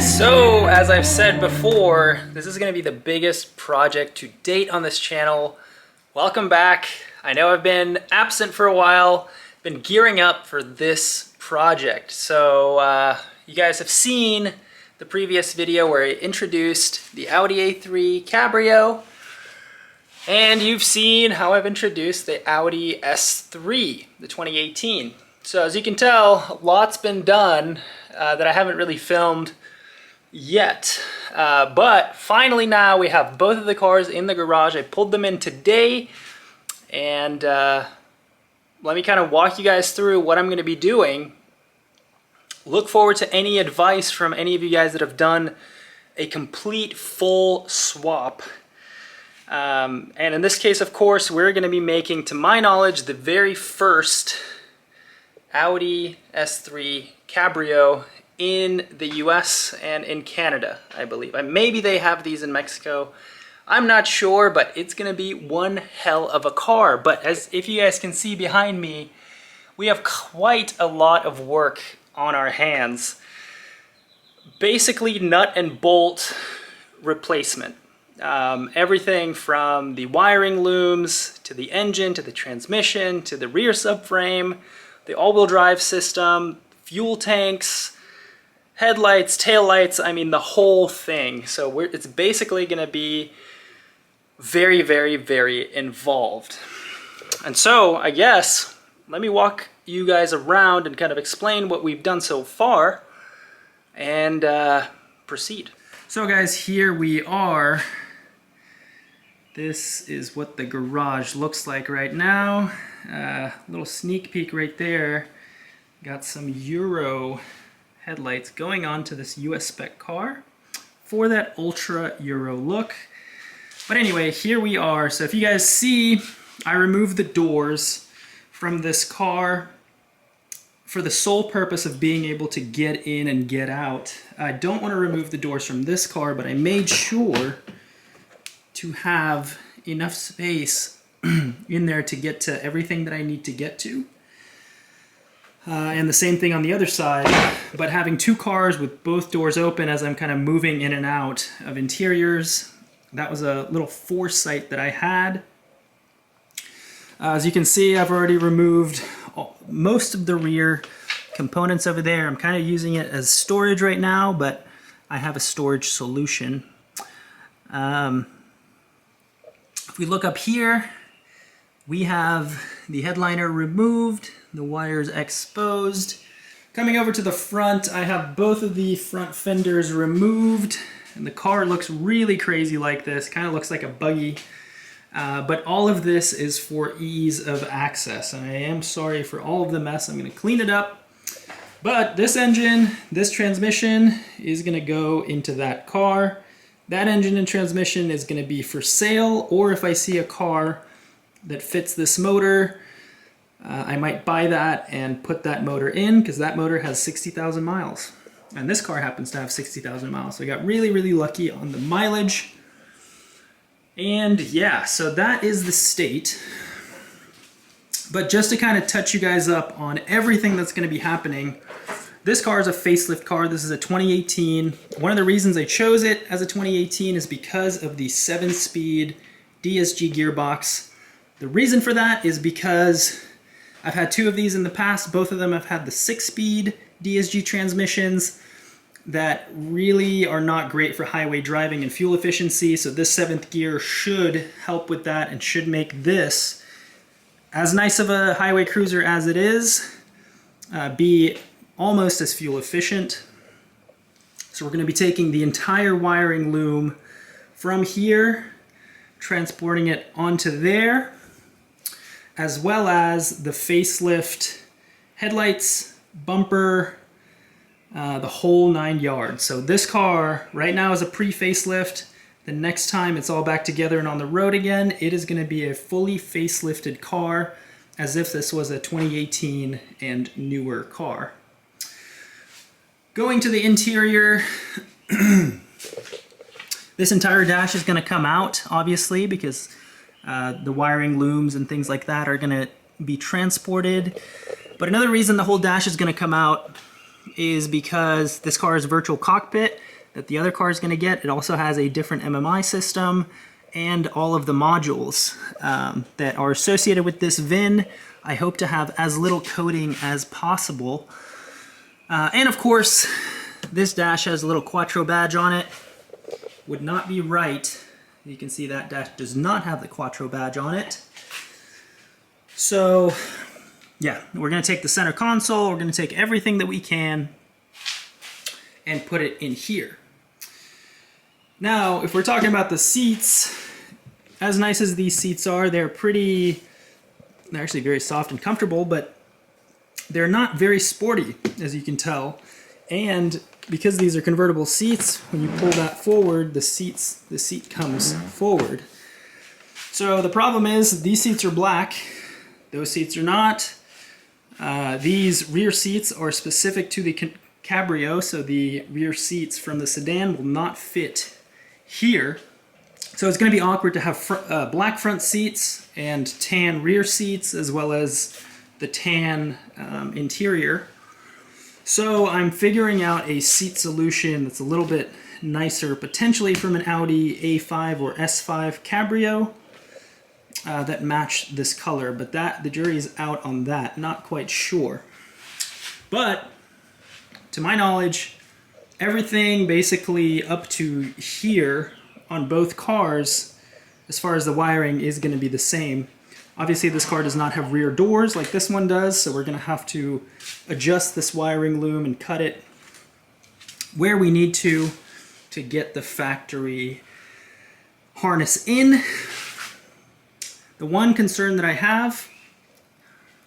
guys, so as I've said before, this is going to be the biggest project to date on this channel. Welcome back. I know I've been absent for a while, been gearing up for this project. So you guys have seen the previous video where I introduced the Audi A3 Cabrio, and you've seen how I've introduced the Audi S3, the 2018. So as you can tell, a lot's been done that I haven't really filmed yet. But finally now we have both of the cars in the garage. I pulled them in today, and let me kind of walk you guys through what I'm going to be doing. Look forward to any advice from any of you guys that have done a complete full swap. And in this case, of course, we're going to be making, to my knowledge, the very first Audi S3 Cabrio in the US and in Canada, I believe. Maybe they have these in Mexico. I'm not sure, but it's going to be one hell of a car. But if you guys can see behind me, we have quite a lot of work on our hands. Basically nut and bolt replacement. Everything from the wiring looms to the engine to the transmission to the rear subframe, the all-wheel drive system, fuel tanks, headlights, taillights, I mean the whole thing. So it's basically going to be very, very, very involved. And so I guess let me walk you guys around and kind of explain what we've done so far and proceed. So guys, here we are. This is what the garage looks like right now. Little sneak peek right there. Got some Euro headlights going on to this US spec car for that ultra Euro look. But anyway, here we are. So if you guys see, I removed the doors from this car for the sole purpose of being able to get in and get out. I don't want to remove the doors from this car, but I made sure to have enough space in there to get to everything that I need to get to. And the same thing on the other side, but having two cars with both doors open as I'm kind of moving in and out of interiors, that was a little foresight that I had. As you can see, I've already removed most of the rear components over there. I'm kind of using it as storage right now, but I have a storage solution. If we look up here, we have the headliner removed, the wires exposed. Coming over to the front, I have both of the front fenders removed, and the car looks really crazy like this, kind of looks like a buggy. But all of this is for ease of access, and I am sorry for all of the mess. I'm going to clean it up. But this engine, this transmission is going to go into that car. That engine and transmission is going to be for sale, or if I see a car that fits this motor, I might buy that and put that motor in, because that motor has 60,000 miles. And this car happens to have 60,000 miles. So I got really, really lucky on the mileage. And yeah, so that is the state. But just to kind of touch you guys up on everything that's going to be happening, this car is a facelift car. This is a 2018. One of the reasons I chose it as a 2018 is because of the 7-speed DSG gearbox. The reason for that is because I've had two of these in the past. Both of them have had the 6-speed DSG transmissions that really are not great for highway driving and fuel efficiency. So this 7th gear should help with that and should make this, as nice of a highway cruiser as it is, be almost as fuel efficient. So we're going to be taking the entire wiring loom from here, transporting it onto there, as well as the facelift headlights, bumper, the whole 9 yards. So this car right now is a pre-facelift. The next time it's all back together and on the road again, it is going to be a fully facelifted car, as if this was a 2018 and newer car. Going to the interior, this entire dash is going to come out, obviously, because the wiring looms and things like that are going to be transported. But another reason the whole dash is going to come out is because this car is a virtual cockpit. that the other car is going to get. It also has a different MMI system and all of the modules that are associated with this VIN. I hope to have as little coding as possible. And of course, this dash has a little Quattro badge on it. Would not be right. You can see that dash does not have the Quattro badge on it. So yeah, we're going to take the center console, we're going to take everything that we can and put it in here. Now, if we're talking about the seats, as nice as these seats are, they're actually very soft and comfortable, but they're not very sporty, as you can tell. And because these are convertible seats, when you pull that forward, the seat comes forward. So the problem is these seats are black, those seats are not. These rear seats are specific to the Cabrio, so the rear seats from the sedan will not fit here. So it's going to be awkward to have black front seats and tan rear seats, as well as the tan interior. So I'm figuring out a seat solution that's a little bit nicer, potentially from an Audi A5 or S5 Cabrio that match this color, but the jury's out on that, not quite sure. But to my knowledge, everything basically up to here on both cars, as far as the wiring, is going to be the same. Obviously this car does not have rear doors like this one does, so we're going to have to adjust this wiring loom and cut it where we need to get the factory harness in. The one concern that I have,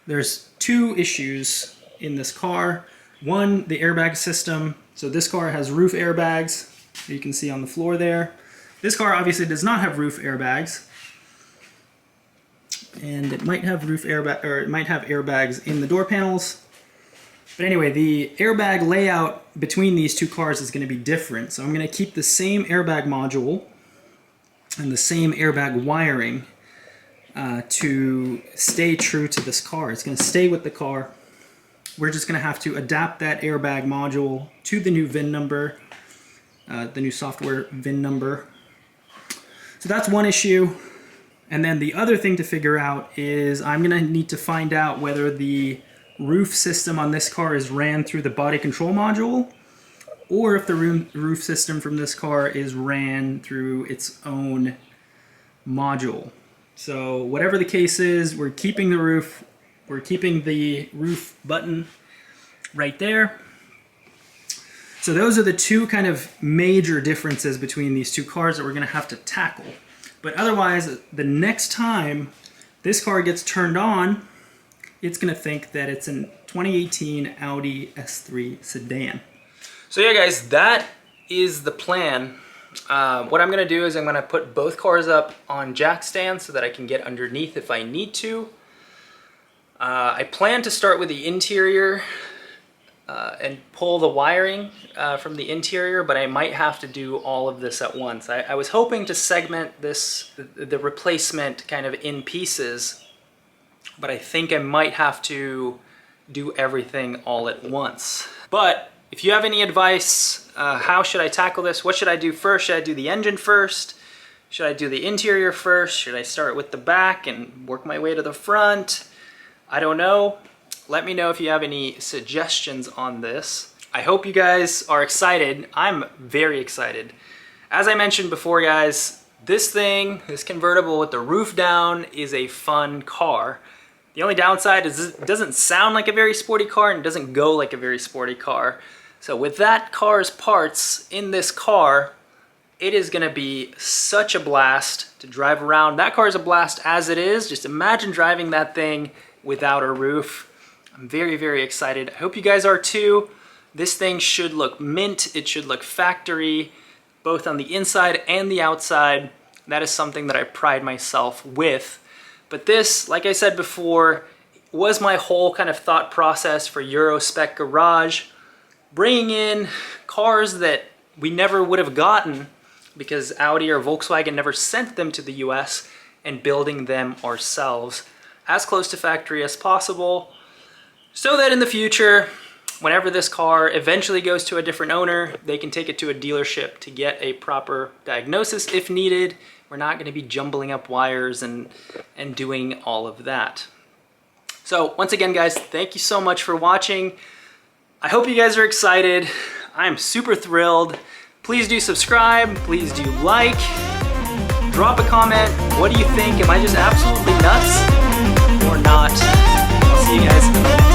there's two issues in this car. One, the airbag system. So this car has roof airbags, you can see on the floor there. This car obviously does not have roof airbags. And it might have airbags in the door panels. But anyway, the airbag layout between these two cars is going to be different. So I'm going to keep the same airbag module and the same airbag wiring to stay true to this car. It's going to stay with the car. We're just going to have to adapt that airbag module to the new VIN number, the new software VIN number. So that's one issue. And then the other thing to figure out is I'm going to need to find out whether the roof system on this car is ran through the body control module, or if the roof system from this car is ran through its own module. So whatever the case is, we're keeping the roof button right there. So those are the two kind of major differences between these two cars that we're going to have to tackle. But otherwise, the next time this car gets turned on, it's going to think that it's a 2018 Audi S3 sedan. So yeah, guys, that is the plan. What I'm going to do is I'm going to put both cars up on jack stands so that I can get underneath if I need to. I plan to start with the interior and pull the wiring from the interior, but I might have to do all of this at once. I was hoping to segment the replacement kind of in pieces, but I think I might have to do everything all at once. But if you have any advice, how should I tackle this? What should I do first? Should I do the engine first? Should I do the interior first? Should I start with the back and work my way to the front? I don't know. Let me know if you have any suggestions on this. I hope you guys are excited. I'm very excited. As I mentioned before, guys, this convertible with the roof down is a fun car. The only downside is it doesn't sound like a very sporty car and it doesn't go like a very sporty car. So with that car's parts in this car, it is gonna be such a blast to drive around. That car is a blast as it is. Just imagine driving that thing without a roof. I'm very, very excited. I hope you guys are too. This thing should look mint. It should look factory, both on the inside and the outside. That is something that I pride myself with. But this, like I said before, was my whole kind of thought process for Euro Spec Garage. Bringing in cars that we never would have gotten because Audi or Volkswagen never sent them to the US, and building them ourselves as close to factory as possible, so that in the future whenever this car eventually goes to a different owner, they can take it to a dealership to get a proper diagnosis if needed. We're not going to be jumbling up wires and doing all of that. So once again, guys, thank you so much for watching. I hope you guys are excited. I'm super thrilled. Please do subscribe. Please do like. Drop a comment. What do you think? Am I just absolutely nuts or not? I'll see you guys